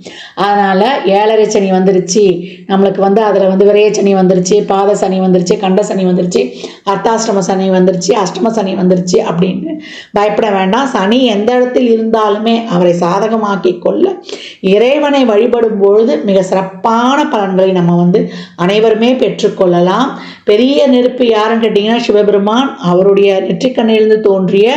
S1: அதனால் 7.5 சனி வந்துருச்சு, நம்மளுக்கு வந்து அதில் வந்து விரைய சனி வந்துருச்சு, பாத சனி வந்துருச்சு, கண்ட சனி வந்துருச்சு, அர்த்தாஷ்டம சனி வந்துருச்சு, அஷ்டம சனி வந்துருச்சு அப்படின்னு பயப்பட வேண்டாம். சனி எந்த இடத்தில் இருந்தாலுமே அவரை சாதகமாக்கி கொள்ள இறைவனை வழிபடும் பொழுது மிக சிறப்பான பலன்களை நம்ம வந்து அனைவருமே பெற்றுக்கொள்ளலாம். பெரிய நெருப்பு யாருன்னு கேட்டிங்கன்னா சிவபெருமான். அவருடைய நெற்றிக்கண்ணிலிருந்து தோன்றிய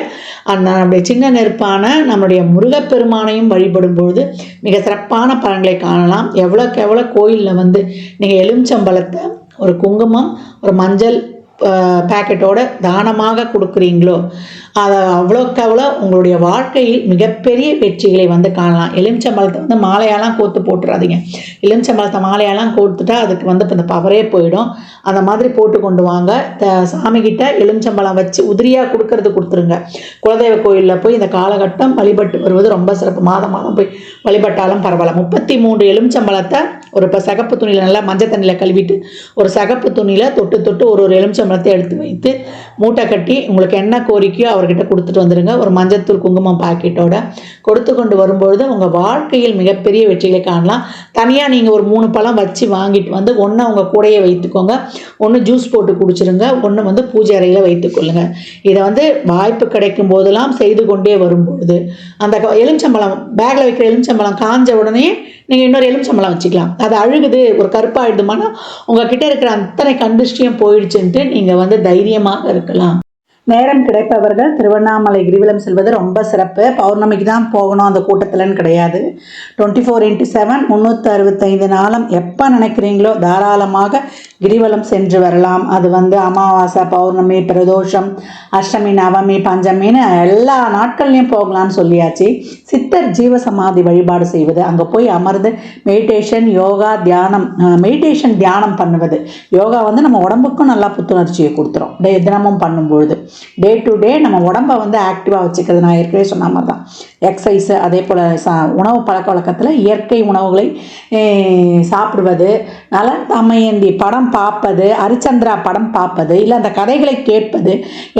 S1: அந்த நம்முடைய சின்ன நெருப்பான நம்முடைய முருகப்பெருமானையும் வழிபடும் பொழுது மிக சிறப்பான பலன்களை காணலாம். எவ்வளோக்கு எவ்வளோ கோயிலில் வந்து நீங்கள் எலுமிச்சம்பழத்தை, ஒரு குங்குமம், ஒரு மஞ்சள் பேக்கெட்டோட தானமாக கொடுக்குறீங்களோ அதை அவ்வளோக்கு அவ்வளோ உங்களுடைய வாழ்க்கையில் மிகப்பெரிய வெற்றிகளை வந்து காணலாம். எலுமிச்சம்பழத்தை வந்து மாலையெல்லாம் கோர்த்து போட்டுறாதீங்க. எலுமிச்சம்பழத்தை மாலையெல்லாம் கோர்த்துட்டா அதுக்கு வந்து இப்போ இந்த பவரே போயிடும். அந்த மாதிரி போட்டு கொண்டு வாங்க. சாமிகிட்ட எலுமிச்சம்பழம் வச்சு உதிரியாக கொடுத்துருங்க. குலதெய்வ கோயிலில் போய் இந்த காலகட்டம் வழிபட்டு வருவது ரொம்ப சிறப்பு. மாதம் போய் வழிபட்டாலும் பரவாயில்ல. 33 எலுமிச்சம்பழத்தை ஒரு சகப்பு துணியில் நல்லா மஞ்சள் தண்ணியில் கழுவிட்டு ஒரு சகப்பு துணியில் தொட்டு ஒரு எலுமிச்சம்பழத்தை எடுத்து வைத்து மூட்டை கட்டி உங்களுக்கு என்ன கோரிக்கையோ அவர்கிட்ட கொடுத்துட்டு வந்துடுங்க. ஒரு மஞ்சத்தூள் குங்குமம் பாக்கெட்டோட கொடுத்து கொண்டு வரும்பொழுது உங்கள் வாழ்க்கையில் மிகப்பெரிய வெற்றிகளை காணலாம். தனியாக நீங்கள் ஒரு 3 பழம் வச்சு வாங்கிட்டு வந்து ஒன்று உங்கள் கூடையை வைத்துக்கோங்க, ஒன்று ஜூஸ் போட்டு குடிச்சிருங்க, ஒன்று வந்து பூஜை அறையில் வைத்துக்கொள்ளுங்க. இதை வந்து வாய்ப்பு கிடைக்கும் போதெல்லாம் செய்து கொண்டே வரும்பொழுது அந்த எலுமிச்சம்பழம் பேக்கில் வைக்கிற எலுமிச்சம்பழம் காஞ்ச உடனே நீங்கள் இன்னொரு எலுமிச்சம்பழம் வச்சுக்கலாம். அது அழுகுது, ஒரு கருப்பாயிடுமானா உங்ககிட்ட இருக்கிற அத்தனை கண்டிஷ்டியும் போயிடுச்சுன்ட்டு நீங்கள் வந்து தைரியமாக இருக்கலாம். நேரம் கிடைப்பவர்கள் திருவண்ணாமலை கிரிவலம் செல்வது ரொம்ப சிறப்பு. பௌர்ணமிக்கு தான் போகணும் அந்த கூட்டத்தில்னு கிடையாது. 24x7 365 நாளும் எப்போ நினைக்கிறீங்களோ தாராளமாக கிரிவலம் சென்று வரலாம். அது வந்து அமாவாசை, பௌர்ணமி, பிரதோஷம், அஷ்டமி, நவமி, பஞ்சமின்னு எல்லா நாட்கள்லையும் போகலான்னு சொல்லியாச்சு. சித்தர் ஜீவசமாதி வழிபாடு செய்வது, அங்கே போய் அமர்ந்து மெடிடேஷன், யோகா, தியானம், தியானம் பண்ணுவது. யோகா வந்து நம்ம உடம்புக்கும் நல்லா புத்துணர்ச்சியை கொடுத்துரும். தினமும் பண்ணும்பொழுது டே டு டே நம்ம உடம்பை வந்து ஆக்டிவாக வச்சுக்கிறது. நான் ஏற்கனவே சொன்ன மாதிரி தான் எக்ஸசைஸு, அதே போல் உணவு பழக்க வழக்கத்தில் இயற்கை உணவுகளை சாப்பிடுவது, நலன் தமயந்தி படம் பார்ப்பது, ஹரிச்சந்திரா படம் பார்ப்பது, இல்லை அந்த கதைகளை கேட்பது.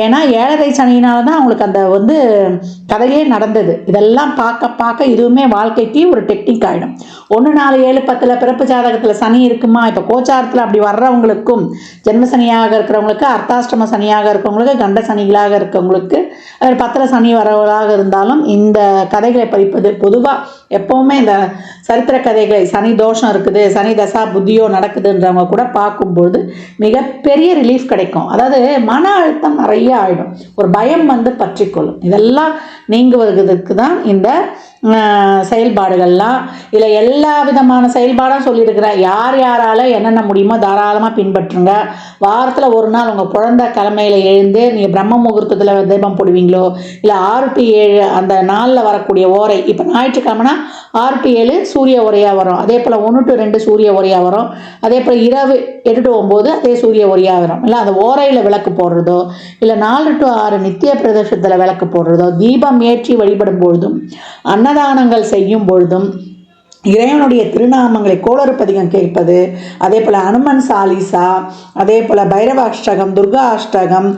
S1: ஏன்னா 7.5 சனியினால தான் அவங்களுக்கு அந்த வந்து கதையே நடந்தது. இதெல்லாம் பார்க்க இதுவுமே வாழ்க்கைக்கு ஒரு டெக்னிக் ஆகிடும். 1, 4, 7, 10 பிறப்பு ஜாதகத்தில் சனி இருக்குமா, இப்போ கோச்சாரத்தில் அப்படி வர்றவங்களுக்கும், ஜென்ம சனியாக இருக்கிறவங்களுக்கு, அர்த்தாஷ்டம சனியாக இருக்கிறவங்களுக்கு, கண்ட சனிகளாக இருக்கிறவங்களுக்கு, 10 சனி வரவர்களாக இருந்தாலும் இந்த கதைகளை படிப்பது. பொதுவாக எப்போவுமே இந்த சரித்திர கதைகளை, சனி தோஷம் இருக்குது, சனி தசா புத்தியோ நடக்குதுன்றவங்க கூட பார்க்கும்போது மிகப்பெரிய ரிலீஃப் கிடைக்கும். அதாவது மன அழுத்தம் நிறைய ஆகிடும், ஒரு பயம் வந்து பற்றிக்கொள்ளும். இதெல்லாம் நீங்குவதற்கு தான் இந்த செயல்பாடுகள்லாம். இதில் எல்லா விதமான செயல்பாடும் சொல்லியிருக்கிறேன். யாரால் என்னென்ன முடியுமோ தாராளமாக பின்பற்றுங்க. வாரத்தில் ஒரு நாள் உங்கள் குழந்தை கிழமையில் எழுந்து நீங்கள் பிரம்ம முகூர்த்தத்தில் தீபம் போடுவீங்களோ, இல்லை 6 to 7 அந்த நாளில் வரக்கூடிய ஓரை, இப்போ ஞாயிற்றுக்கிழமைனா 6 to 7 சூரிய ஓரையாக வரும். அதே போல் 1 to 2 சூரிய ஓரையாக வரும். அதே போல் இரவு 8 to 9 அதே சூரிய ஓரையாக வரும். இல்லை அந்த ஓரையில் விளக்கு போடுறதோ, இல்லை 4 to 6 நித்திய பிரதோஷத்தில் விளக்கு போடுறதோ, தீபம் ஏற்றி வழிபடும் பொழுதும், அன்னதானங்கள் செய்யும் பொழுதும், இறைவனுடைய திருநாமங்களை கோளறு பதிகம் கேட்பது, அதே போல் அனுமன் சாலிசா, அதே போல் பைரவ அஷ்டகம், துர்கா அஷ்டகம்,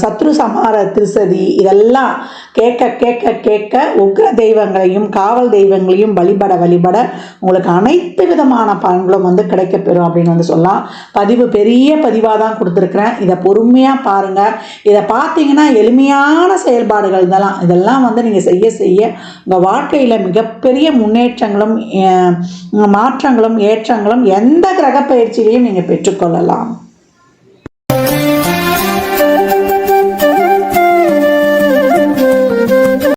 S1: சத்ரு சமார திருசதி, இதெல்லாம் கேட்க கேட்க கேட்க உக்ர தெய்வங்களையும் காவல் தெய்வங்களையும் வழிபட உங்களுக்கு அனைத்து விதமான பலன்களும் வந்து கிடைக்கப்பெறும் அப்படின்னு வந்து சொல்லலாம். பதிவு பெரிய பதிவாக தான் கொடுத்துருக்குறேன். இதை பொறுமையாக பாருங்கள். இதை பார்த்தீங்கன்னா எளிமையான செயல்பாடுகள் இதெல்லாம் வந்து நீங்கள் செய்ய உங்கள் வாழ்க்கையில் மிகப்பெரிய முன்னேற்றங்களும் மாற்றங்களும் ஏற்றங்களும் எந்த கிரக பயிற்சியிலையும் நீங்கள் பெற்றுக்கொள்ளலாம்.